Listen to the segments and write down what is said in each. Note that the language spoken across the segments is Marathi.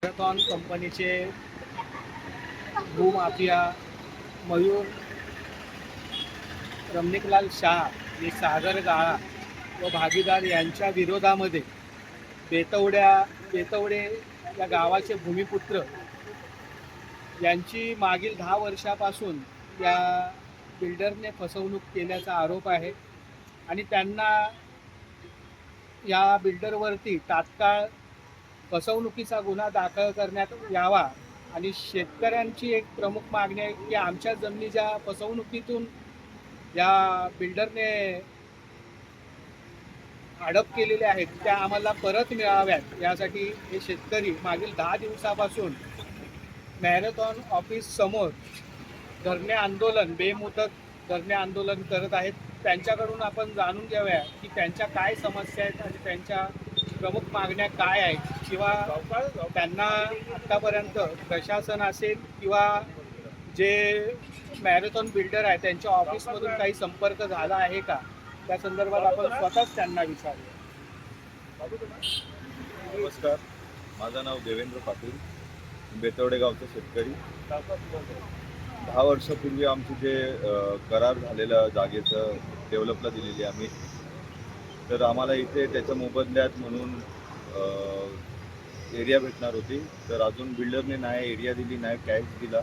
मॅरेथॉन कंपनीचे भूमाफिया मयूर रमणिकलाल शाह आणि सागर गाळा व भागीदार यांच्या विरोधामध्ये बेतवडे या गावाचे भूमिपुत्र यांची मागील 10 वर्षापासून या बिल्डरने फसवणूक केल्याचा आरोप आहे आणि त्यांना या बिल्डरवरती तात्काळ फसवणुकीचा गुन्हा दाखल करण्यात यावा आणि शेतकऱ्यांची एक प्रमुख मागणी आहे की आमच्या जमिनी ज्या फसवणुकीतून या बिल्डरने हडप केलेल्या आहेत त्या आम्हाला परत मिळाव्यात यासाठी हे शेतकरी मागील 10 दिवसापासून मॅरेथॉन ऑफिस समोर धरणे आंदोलन बेमुदत धरणे आंदोलन करत आहेत। त्यांच्याकडून आपण जाणून घ्याव्या की त्यांच्या काय समस्या आहेत आणि त्यांच्या प्रमुख मागण्या काय आहेत किंवा त्यांना आत्तापर्यंत प्रशासन असेल किंवा जे मॅरेथॉन बिल्डर आहे त्यांच्या ऑफिसमधून काही संपर्क झाला आहे का त्या संदर्भात आपण स्वतःच त्यांना विचारूया। नमस्कार, माझं नाव देवेंद्र पाटील, बेतवडे गावचा शेतकरी। 10 वर्षापूर्वी आमचे जे करार झालेलं जागेचं डेव्हलपला दिलेली आम्ही, तर आम्हाला इथे त्याच्या मोबदल्यात म्हणून एरिया भेटणार होती। तर अजून बिल्डरने नाही एरिया दिली, नाही कॅश दिला,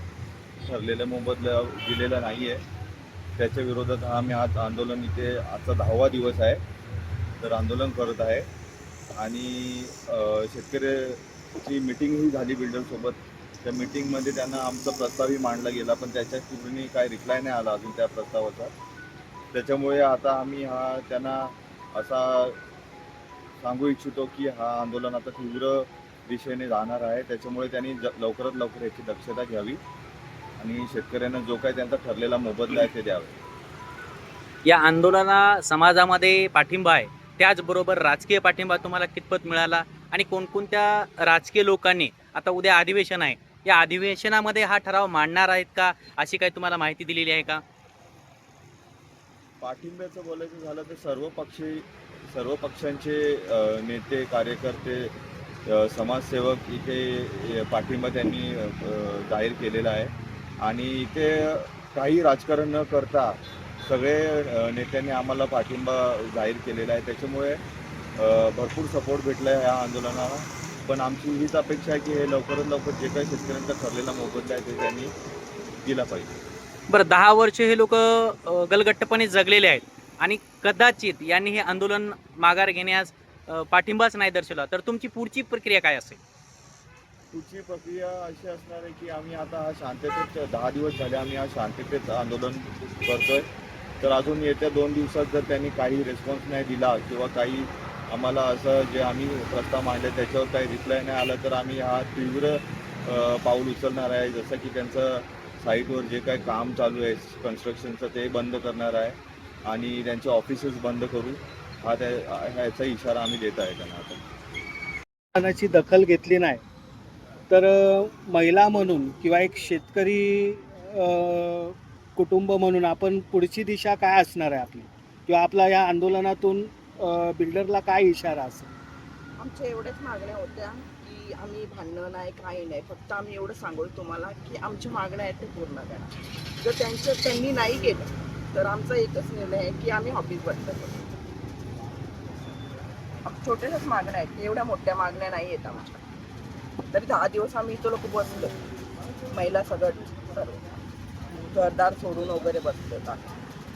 ठरलेलं मोबदला दिलेला नाही आहे। त्याच्या विरोधात आम्ही आज आंदोलन इथे आजचा 10वा दिवस आहे, तर आंदोलन करत आहे। आणि शेतकऱ्याची मीटिंगही झाली बिल्डरसोबत। त्या मीटिंगमध्ये त्यांना आमचा प्रस्तावही मांडला गेला, पण त्याच्या पूर्वी काय रिप्लाय नाही आला अजून त्या प्रस्तावाचा। त्याच्यामुळे आता आम्ही त्यांना असा सांगू इच्छितो की आंदोलन आता तीव्र दिशेने जाणार आहे। त्याच्यामुळे त्यांनी लवकरात लवकर याची दक्षता घ्यावी आणि शेतकऱ्यांना जो काही त्यांचा ठरलेला मोबदला आहे ते द्यावे। या आंदोलना समाजामध्ये पाठिंबा आहे, त्याचबरोबर राजकीय पाठिंबा तुम्हाला कितपत मिळाला आणि कोणकोणत्या राजकीय लोकांनी आता उद्या अधिवेशन आहे या अधिवेशनामध्ये हा ठराव मांडणार आहेत का, अशी काही तुम्हाला माहिती दिलेली आहे का? पाठिंब्याचं बोलायचं झालं तर सर्व पक्षांचे नेते कार्यकर्ते समाजसेवक इथे पाठिंबा त्यांनी जाहीर केलेला आहे आणि इथे काही राजकारण न करता सगळे नेत्यांनी आम्हाला पाठिंबा जाहीर केलेला आहे। त्याच्यामुळे भरपूर सपोर्ट भेटला आहे या आंदोलनाला। पण आमची हीच अपेक्षा आहे की हे लवकरात लवकर जे काही शेतकऱ्यांचा ठरलेला मोबदला आहे ते त्यांनी दिला पाहिजे। बरं, 10 वर्ष हे लोक गलगट्टपणे जगलेले आहेत आणि कदाचित यांनी हे आंदोलन माघार घेण्यास पाठिंबाच नाही दर्शवला, तर तुमची पुढची प्रक्रिया काय असेल? पुढची प्रक्रिया अशी असणार आहे की आम्ही आता शांततेत 10 दिवस झाले आम्ही शांततेत आंदोलन करतोय। तर अजून येत्या 2 दिवसात जर त्यांनी काही रिस्पॉन्स नाही दिला किंवा काही आम्हाला असं जे आम्ही प्रस्ताव मांडले त्याच्यावर काही रिप्लाय नाही आला तर आम्ही तीव्र पाऊल उचलणार आहे। जसं की त्यांचं साईटवर जे काही काम चालू आहे कन्स्ट्रक्शनचं ते बंद करणार आहे आणि त्यांचे ऑफिसेस बंद करू ह्याचा इशारा आम्ही देत आहे त्यांना। आता दखल घेतली नाही तर महिला म्हणून किंवा एक शेतकरी कुटुंब म्हणून आपण पुढची दिशा काय असणार आहे आपली किंवा आपला या आंदोलनातून बिल्डरला काय इशारा असेल? आमच्या एवढ्याच मागण्या होत्या की आम्ही भांडणं नाही काही नाही, फक्त आम्ही एवढं सांगू तुम्हाला की आमच्या मागण्या आहेत ते पूर्ण करा। जर त्यांनी नाही केलं तर आमचा एकच निर्णय आहे की आम्ही ऑफिस बंद करू। छोट्याशाच मागण्या आहेत, एवढ्या मोठ्या मागण्या नाही आहेत आमच्या। तरी 10 दिवस आम्ही इथं लोक बसलो, महिला सगळं सर्व घरदार सोडून वगैरे बसलो,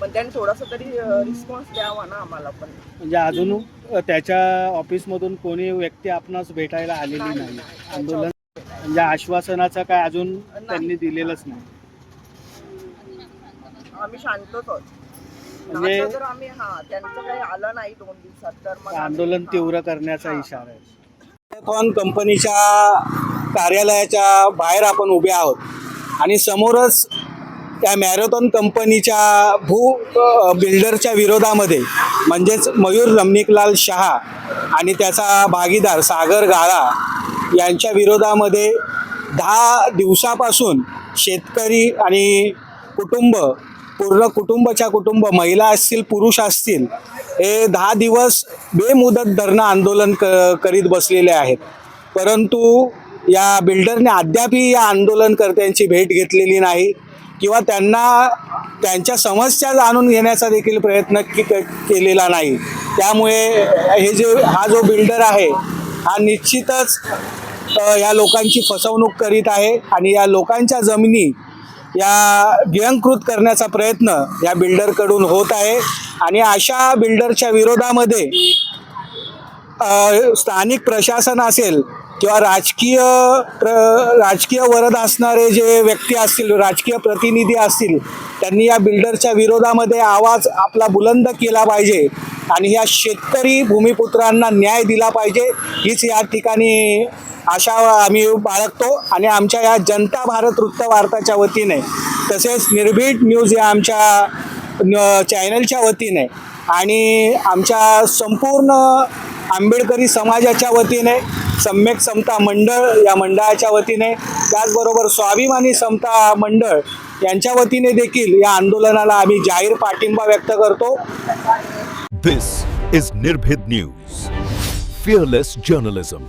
पण त्यांनी थोडासा तरी रिस्पॉन्स द्यावा ना आम्हाला पण। म्हणजे अजून त्याच्या ऑफिसमधून कोणी व्यक्ती आपणास भेटायला आलेली नाही आंदोलन म्हणजे आश्वासनाचं काय अजून त्यांनी दिलेलंच नाही। आम्ही शांतच आहोत म्हणजे जर आम्ही त्यांचं काही आलं नाही 2 दिवसात तर मग आंदोलन तीव्र करण्याचा इशारा आहे। मॅरेथॉन कंपनीच्या कार्यालयाच्या बाहेर आपण उभे आहोत आणि समोरच त्या मॅरेथॉन कंपनीच्या बिल्डरच्या विरोधामध्ये म्हणजेच मयूर रमणिकलाल शाह आणि त्याचा भागीदार सागर गाळा यांच्या विरोधामध्ये 10 दिवसापासून शेतकरी आणि पूर्ण कुटुंब महिला असतील पुरुष असतील हे 10 दिवस बेमुदत धरणं आंदोलन करीत बसलेले आहेत। परंतु या बिल्डरने अद्यापही या आंदोलनकर्त्यांची भेट घेतलेली नाही किंवा त्यांना त्यांच्या समस्या जाणून घेण्याचा देखील प्रयत्न केलेला नाही. त्यामुळे हा जो बिल्डर आहे हा निश्चितच या लोकांची फसवणूक करीत आहे आणि या लोकांच्या जमिनी या गिळंकृत करण्याचा प्रयत्न या बिल्डरकडून होत आहे. आणि अशा बिल्डरच्या विरोधामध्ये स्थानिक प्रशासन असेल किंवा राजकीय वरद असणारे जे व्यक्ती असतील, राजकीय प्रतिनिधी असतील, त्यांनी या बिल्डरच्या विरोधामध्ये आवाज आपला बुलंद केला पाहिजे आणि या शेतकरी भूमिपुत्रांना न्याय दिला पाहिजे हीच या ठिकाणी आशा आम्ही बाळगतो. आणि आमच्या या जनता भारत वृत्तवार्ताच्या वतीने तसेच निर्भीड न्यूज या आमच्या चॅनलच्या वतीने आणि आमच्या संपूर्ण आंबेडकरी समाजाच्या वतीने, सम्यक समता मंडळ या मंडळाच्या वतीने, त्याचबरोबर स्वाभिमानी समता मंडळ यांच्या वतीने देखील या आंदोलनाला आम्ही जाहीर पाठिंबा व्यक्त करतो. This is Nirbhid News. Fearless journalism.